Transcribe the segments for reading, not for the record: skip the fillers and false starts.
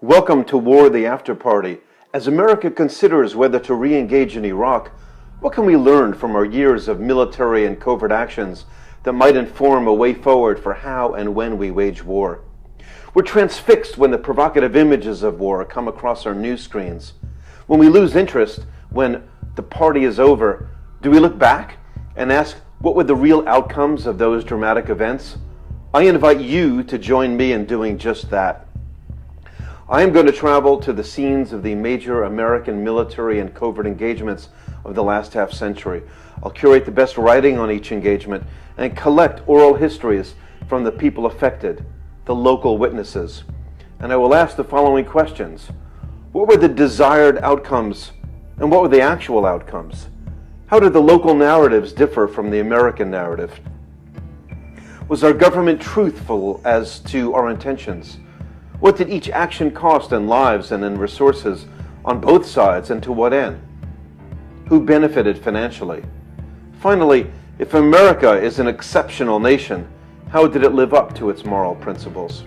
Welcome to War: The Afterparty. As America considers whether to re-engage in Iraq, what can we learn from our years of military and covert actions that might inform a way forward for how and when we wage war? We're transfixed when the provocative images of war come across our news screens. When we lose interest, when the party is over, do we look back and ask what were the real outcomes of those dramatic events? I invite you to join me in doing just that. I am going to travel to the scenes of the major American military and covert engagements of the last half century. I'll curate the best writing on each engagement and collect oral histories from the people affected, the local witnesses. And I will ask the following questions. What were the desired outcomes and what were the actual outcomes? How did the local narratives differ from the American narrative? Was our government truthful as to our intentions? What did each action cost in lives and in resources on both sides, and to what end? Who benefited financially? Finally, if America is an exceptional nation, how did it live up to its moral principles?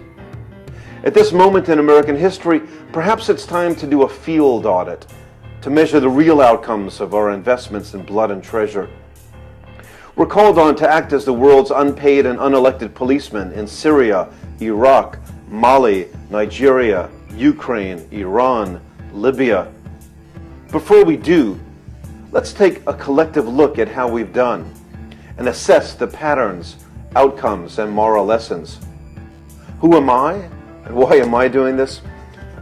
At this moment in American history, perhaps it's time to do a field audit, to measure the real outcomes of our investments in blood and treasure. We're called on to act as the world's unpaid and unelected policemen in Syria, Iraq, Mali, Nigeria, Ukraine, Iran, Libya. Before we do, let's take a collective look at how we've done and assess the patterns, outcomes, and moral lessons. Who am I and why am I doing this?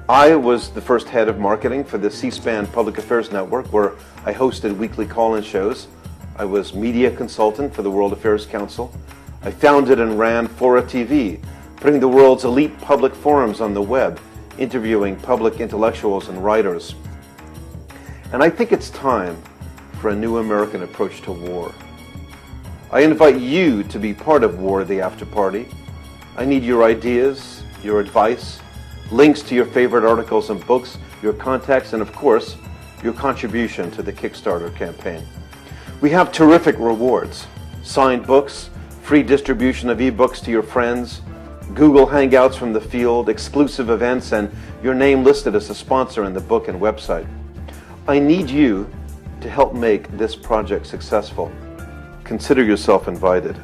I was the first head of marketing for the C-SPAN Public Affairs Network, where I hosted weekly call-in shows. I was media consultant for the World Affairs Council. I founded and ran Fora TV, putting the world's elite public forums on the web, interviewing public intellectuals and writers. And I think it's time for a new American approach to war. I invite you to be part of War: The Afterparty. I need your ideas, your advice, links to your favorite articles and books, your contacts, and of course, your contribution to the Kickstarter campaign. We have terrific rewards: signed books, free distribution of ebooks to your friends, Google Hangouts from the field, exclusive events, and your name listed as a sponsor in the book and website. I need you to help make this project successful. Consider yourself invited.